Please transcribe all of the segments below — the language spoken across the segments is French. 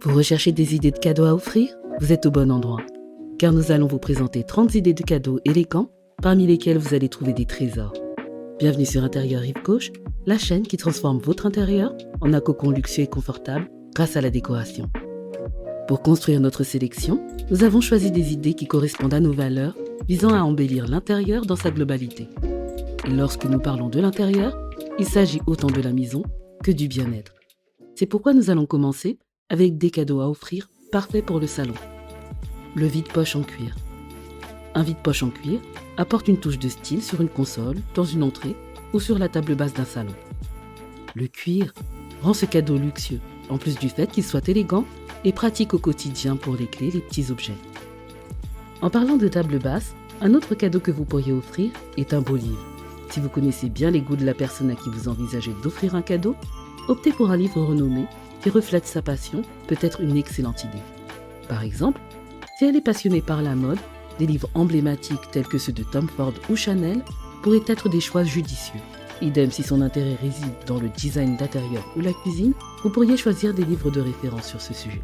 Vous recherchez des idées de cadeaux à offrir? Vous êtes au bon endroit. Car nous allons vous présenter 30 idées de cadeaux élégants, parmi lesquelles vous allez trouver des trésors. Bienvenue sur Intérieur Rive Gauche, la chaîne qui transforme votre intérieur en un cocon luxueux et confortable grâce à la décoration. Pour construire notre sélection, nous avons choisi des idées qui correspondent à nos valeurs, visant à embellir l'intérieur dans sa globalité. Et lorsque nous parlons de l'intérieur, il s'agit autant de la maison que du bien-être. C'est pourquoi nous allons commencer avec des cadeaux à offrir parfaits pour le salon. Le vide-poche en cuir. Un vide-poche en cuir apporte une touche de style sur une console, dans une entrée ou sur la table basse d'un salon. Le cuir rend ce cadeau luxueux, en plus du fait qu'il soit élégant et pratique au quotidien pour les clés et les petits objets. En parlant de table basse, un autre cadeau que vous pourriez offrir est un beau livre. Si vous connaissez bien les goûts de la personne à qui vous envisagez d'offrir un cadeau, optez pour un livre renommé qui reflète sa passion peut être une excellente idée. Par exemple, si elle est passionnée par la mode, des livres emblématiques tels que ceux de Tom Ford ou Chanel pourraient être des choix judicieux. Idem si son intérêt réside dans le design d'intérieur ou la cuisine, vous pourriez choisir des livres de référence sur ce sujet.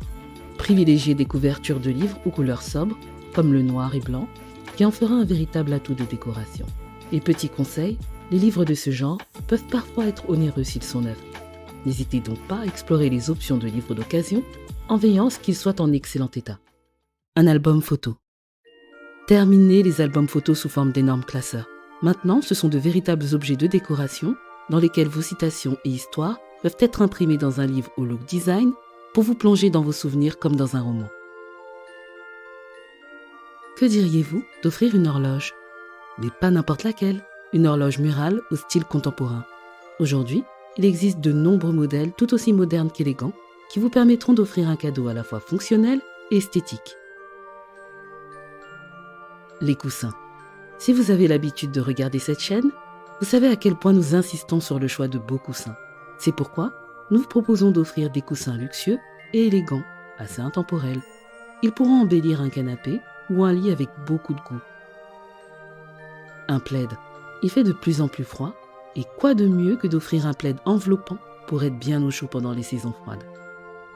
Privilégiez des couvertures de livres aux couleurs sobres, comme le noir et blanc, qui en fera un véritable atout de décoration. Et petit conseil, les livres de ce genre peuvent parfois être onéreux s'ils sont neufs. N'hésitez donc pas à explorer les options de livres d'occasion en veillant à ce qu'ils soient en excellent état. Un album photo. Terminez les albums photos sous forme d'énormes classeurs. Maintenant, ce sont de véritables objets de décoration dans lesquels vos citations et histoires peuvent être imprimées dans un livre au look design pour vous plonger dans vos souvenirs comme dans un roman. Que diriez-vous d'offrir une horloge? Mais pas n'importe laquelle, une horloge murale au style contemporain. Aujourd'hui, il existe de nombreux modèles tout aussi modernes qu'élégants qui vous permettront d'offrir un cadeau à la fois fonctionnel et esthétique. Les coussins. Si vous avez l'habitude de regarder cette chaîne, vous savez à quel point nous insistons sur le choix de beaux coussins. C'est pourquoi nous vous proposons d'offrir des coussins luxueux et élégants, assez intemporels. Ils pourront embellir un canapé ou un lit avec beaucoup de goût. Un plaid. Il fait de plus en plus froid, et quoi de mieux que d'offrir un plaid enveloppant pour être bien au chaud pendant les saisons froides.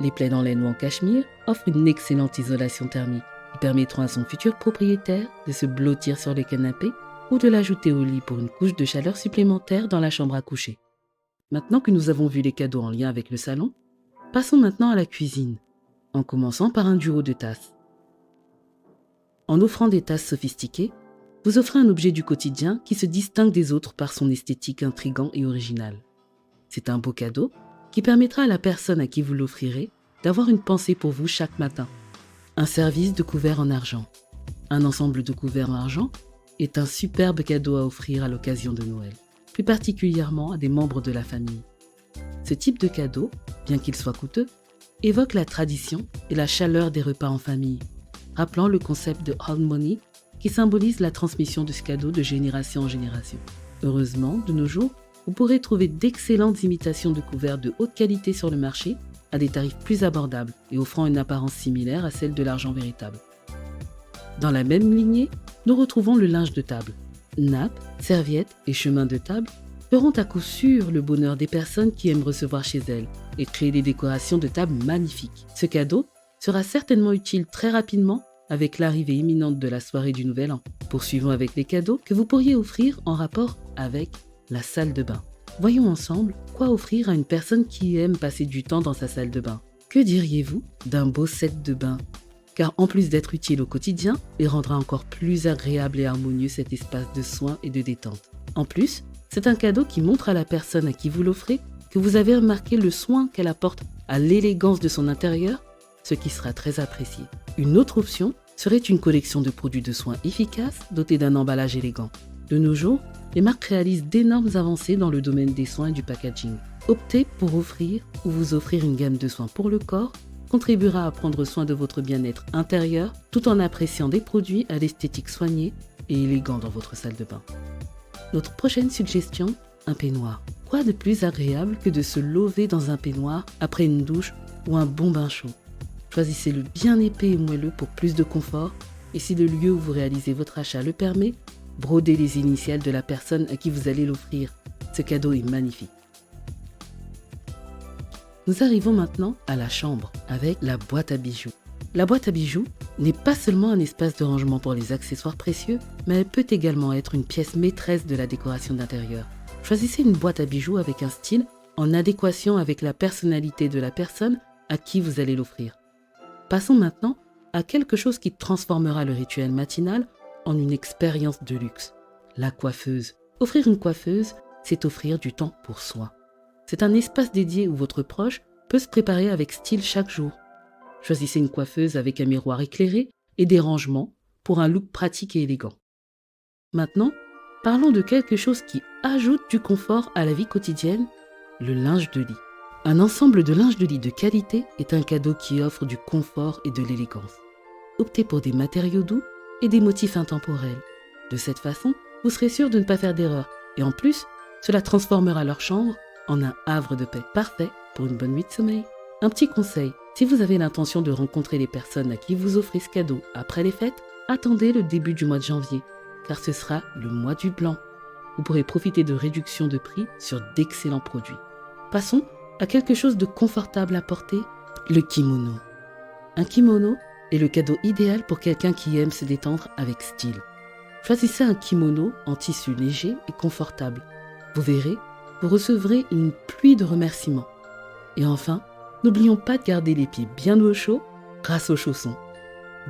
Les plaids en laine ou en cachemire offrent une excellente isolation thermique qui permettront à son futur propriétaire de se blottir sur le canapé ou de l'ajouter au lit pour une couche de chaleur supplémentaire dans la chambre à coucher. Maintenant que nous avons vu les cadeaux en lien avec le salon, passons maintenant à la cuisine, en commençant par un duo de tasses. En offrant des tasses sophistiquées, vous offrez un objet du quotidien qui se distingue des autres par son esthétique intrigant et originale. C'est un beau cadeau qui permettra à la personne à qui vous l'offrirez d'avoir une pensée pour vous chaque matin. Un service de couverts en argent. Un ensemble de couverts en argent est un superbe cadeau à offrir à l'occasion de Noël, plus particulièrement à des membres de la famille. Ce type de cadeau, bien qu'il soit coûteux, évoque la tradition et la chaleur des repas en famille, rappelant le concept de old money qui symbolise la transmission de ce cadeau de génération en génération. Heureusement, de nos jours, vous pourrez trouver d'excellentes imitations de couverts de haute qualité sur le marché à des tarifs plus abordables et offrant une apparence similaire à celle de l'argent véritable. Dans la même lignée, nous retrouvons le linge de table. Nappes, serviettes et chemins de table feront à coup sûr le bonheur des personnes qui aiment recevoir chez elles et créer des décorations de table magnifiques. Ce cadeau sera certainement utile très rapidement avec l'arrivée imminente de la soirée du Nouvel An. Poursuivons avec les cadeaux que vous pourriez offrir en rapport avec la salle de bain. Voyons ensemble quoi offrir à une personne qui aime passer du temps dans sa salle de bain. Que diriez-vous d'un beau set de bain? Car en plus d'être utile au quotidien, il rendra encore plus agréable et harmonieux cet espace de soins et de détente. En plus, c'est un cadeau qui montre à la personne à qui vous l'offrez que vous avez remarqué le soin qu'elle apporte à l'élégance de son intérieur, ce qui sera très apprécié. Une autre option serait une collection de produits de soins efficaces dotés d'un emballage élégant. De nos jours, les marques réalisent d'énormes avancées dans le domaine des soins et du packaging. Opter pour offrir ou vous offrir une gamme de soins pour le corps contribuera à prendre soin de votre bien-être intérieur tout en appréciant des produits à l'esthétique soignée et élégant dans votre salle de bain. Notre prochaine suggestion, un peignoir. Quoi de plus agréable que de se lever dans un peignoir après une douche ou un bon bain chaud? Choisissez-le bien épais et moelleux pour plus de confort et si le lieu où vous réalisez votre achat le permet, brodez les initiales de la personne à qui vous allez l'offrir. Ce cadeau est magnifique. Nous arrivons maintenant à la chambre avec la boîte à bijoux. La boîte à bijoux n'est pas seulement un espace de rangement pour les accessoires précieux, mais elle peut également être une pièce maîtresse de la décoration d'intérieur. Choisissez une boîte à bijoux avec un style en adéquation avec la personnalité de la personne à qui vous allez l'offrir. Passons maintenant à quelque chose qui transformera le rituel matinal en une expérience de luxe. La coiffeuse. Offrir une coiffeuse, c'est offrir du temps pour soi. C'est un espace dédié où votre proche peut se préparer avec style chaque jour. Choisissez une coiffeuse avec un miroir éclairé et des rangements pour un look pratique et élégant. Maintenant, parlons de quelque chose qui ajoute du confort à la vie quotidienne, le linge de lit. Un ensemble de linge de lit de qualité est un cadeau qui offre du confort et de l'élégance. Optez pour des matériaux doux et des motifs intemporels. De cette façon, vous serez sûr de ne pas faire d'erreur et en plus, cela transformera leur chambre en un havre de paix parfait pour une bonne nuit de sommeil. Un petit conseil, si vous avez l'intention de rencontrer les personnes à qui vous offrez ce cadeau après les fêtes, attendez le début du mois de janvier, car ce sera le mois du blanc. Vous pourrez profiter de réductions de prix sur d'excellents produits. Passons à quelque chose de confortable à porter, le kimono. Un kimono est le cadeau idéal pour quelqu'un qui aime se détendre avec style. Choisissez un kimono en tissu léger et confortable. Vous verrez, vous recevrez une pluie de remerciements. Et enfin, n'oublions pas de garder les pieds bien au chaud grâce aux chaussons.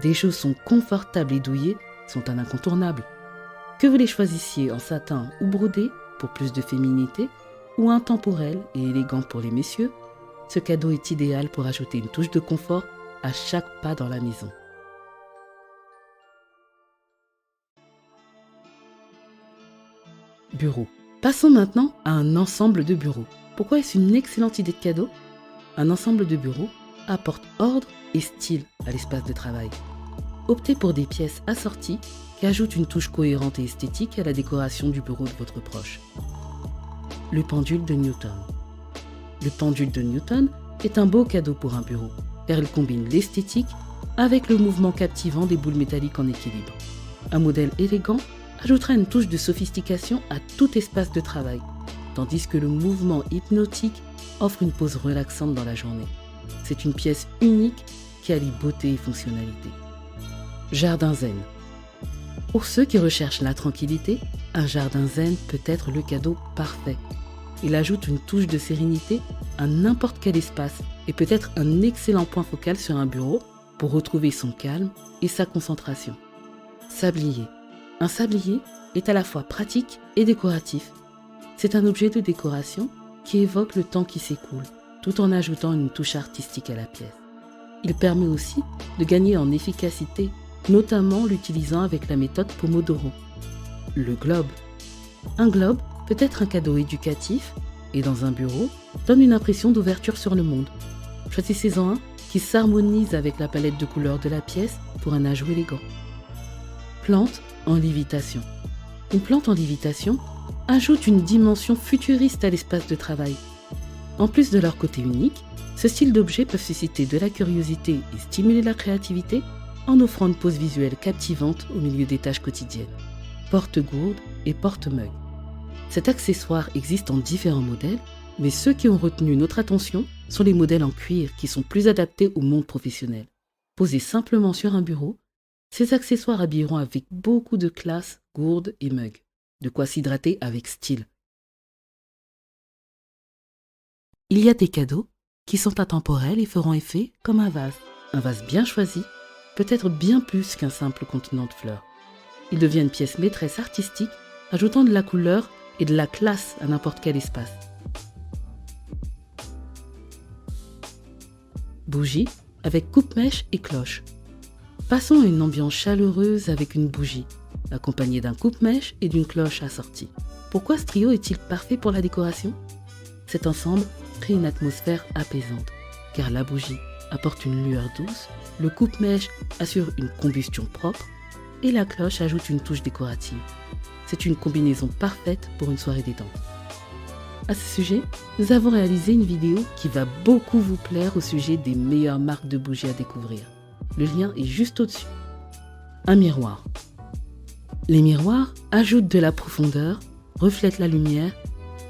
Des chaussons confortables et douillés sont un incontournable. Que vous les choisissiez en satin ou brodé pour plus de féminité, ou intemporel et élégant pour les messieurs, ce cadeau est idéal pour ajouter une touche de confort à chaque pas dans la maison. Bureau. Passons maintenant à un ensemble de bureaux. Pourquoi est-ce une excellente idée de cadeau ? Un ensemble de bureaux apporte ordre et style à l'espace de travail. Optez pour des pièces assorties qui ajoutent une touche cohérente et esthétique à la décoration du bureau de votre proche. Le pendule de Newton. Le pendule de Newton est un beau cadeau pour un bureau, car il combine l'esthétique avec le mouvement captivant des boules métalliques en équilibre. Un modèle élégant ajoutera une touche de sophistication à tout espace de travail, tandis que le mouvement hypnotique offre une pause relaxante dans la journée. C'est une pièce unique qui allie beauté et fonctionnalité. Jardin zen. Pour ceux qui recherchent la tranquillité, un jardin zen peut être le cadeau parfait. Il ajoute une touche de sérénité à n'importe quel espace et peut être un excellent point focal sur un bureau pour retrouver son calme et sa concentration. Sablier. Un sablier est à la fois pratique et décoratif. C'est un objet de décoration qui évoque le temps qui s'écoule, tout en ajoutant une touche artistique à la pièce. Il permet aussi de gagner en efficacité, notamment l'utilisant avec la méthode Pomodoro. Le globe. Un globe peut être un cadeau éducatif et dans un bureau, donne une impression d'ouverture sur le monde. Choisissez-en un qui s'harmonise avec la palette de couleurs de la pièce pour un ajout élégant. Plante en lévitation. Une plante en lévitation ajoute une dimension futuriste à l'espace de travail. En plus de leur côté unique, ce style d'objets peut susciter de la curiosité et stimuler la créativité en offrant une pose visuelle captivante au milieu des tâches quotidiennes. Porte-gourde et porte-mug. Cet accessoire existe en différents modèles, mais ceux qui ont retenu notre attention sont les modèles en cuir qui sont plus adaptés au monde professionnel. Posés simplement sur un bureau, ces accessoires habilleront avec beaucoup de classe gourdes et mugs, de quoi s'hydrater avec style. Il y a des cadeaux qui sont intemporels et feront effet comme un vase. Un vase bien choisi peut être bien plus qu'un simple contenant de fleurs. Il devient une pièce maîtresse artistique, ajoutant de la couleur et de la classe à n'importe quel espace. Bougie avec coupe-mèche et cloche. Passons à une ambiance chaleureuse avec une bougie, accompagnée d'un coupe-mèche et d'une cloche assortie. Pourquoi ce trio est-il parfait pour la décoration ? Cet ensemble crée une atmosphère apaisante, car la bougie apporte une lueur douce, le coupe-mèche assure une combustion propre et la cloche ajoute une touche décorative. C'est une combinaison parfaite pour une soirée détente. À ce sujet, nous avons réalisé une vidéo qui va beaucoup vous plaire au sujet des meilleures marques de bougies à découvrir. Le lien est juste au-dessus. Un miroir. Les miroirs ajoutent de la profondeur, reflètent la lumière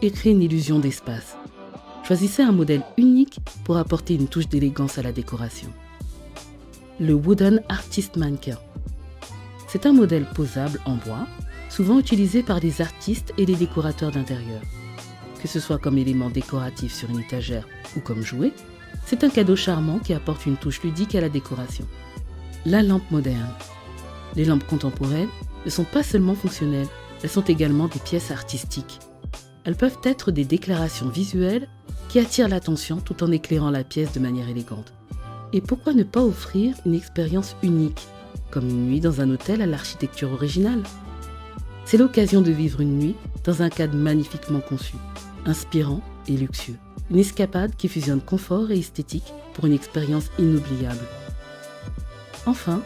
et créent une illusion d'espace. Choisissez un modèle unique pour apporter une touche d'élégance à la décoration. Le Wooden Artist Mannequin. C'est un modèle posable en bois, souvent utilisé par les artistes et les décorateurs d'intérieur. Que ce soit comme élément décoratif sur une étagère ou comme jouet, c'est un cadeau charmant qui apporte une touche ludique à la décoration. La lampe moderne. Les lampes contemporaines ne sont pas seulement fonctionnelles, elles sont également des pièces artistiques. Elles peuvent être des déclarations visuelles qui attirent l'attention tout en éclairant la pièce de manière élégante. Et pourquoi ne pas offrir une expérience unique, comme une nuit dans un hôtel à l'architecture originale? C'est l'occasion de vivre une nuit dans un cadre magnifiquement conçu, inspirant et luxueux. Une escapade qui fusionne confort et esthétique pour une expérience inoubliable. Enfin,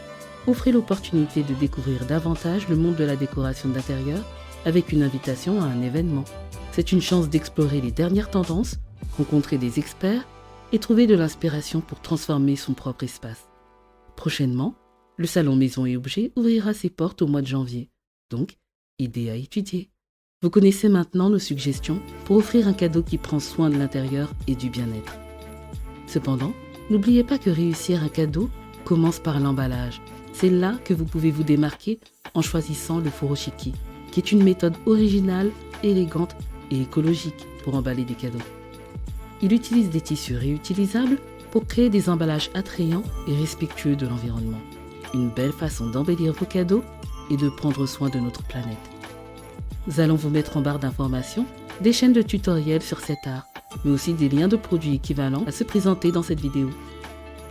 offrez l'opportunité de découvrir davantage le monde de la décoration d'intérieur avec une invitation à un événement. C'est une chance d'explorer les dernières tendances, rencontrer des experts et trouver de l'inspiration pour transformer son propre espace. Prochainement, le salon Maison et Objets ouvrira ses portes au mois de janvier, donc idée à étudier. Vous connaissez maintenant nos suggestions pour offrir un cadeau qui prend soin de l'intérieur et du bien-être. Cependant, n'oubliez pas que réussir un cadeau commence par l'emballage. C'est là que vous pouvez vous démarquer en choisissant le furoshiki, qui est une méthode originale, élégante et écologique pour emballer des cadeaux. Il utilise des tissus réutilisables pour créer des emballages attrayants et respectueux de l'environnement. Une belle façon d'embellir vos cadeaux et de prendre soin de notre planète. Nous allons vous mettre en barre d'informations des chaînes de tutoriels sur cet art, mais aussi des liens de produits équivalents à se présenter dans cette vidéo.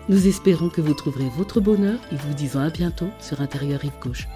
Nous espérons que vous trouverez votre bonheur et vous disons à bientôt sur Intérieur Rive Gauche.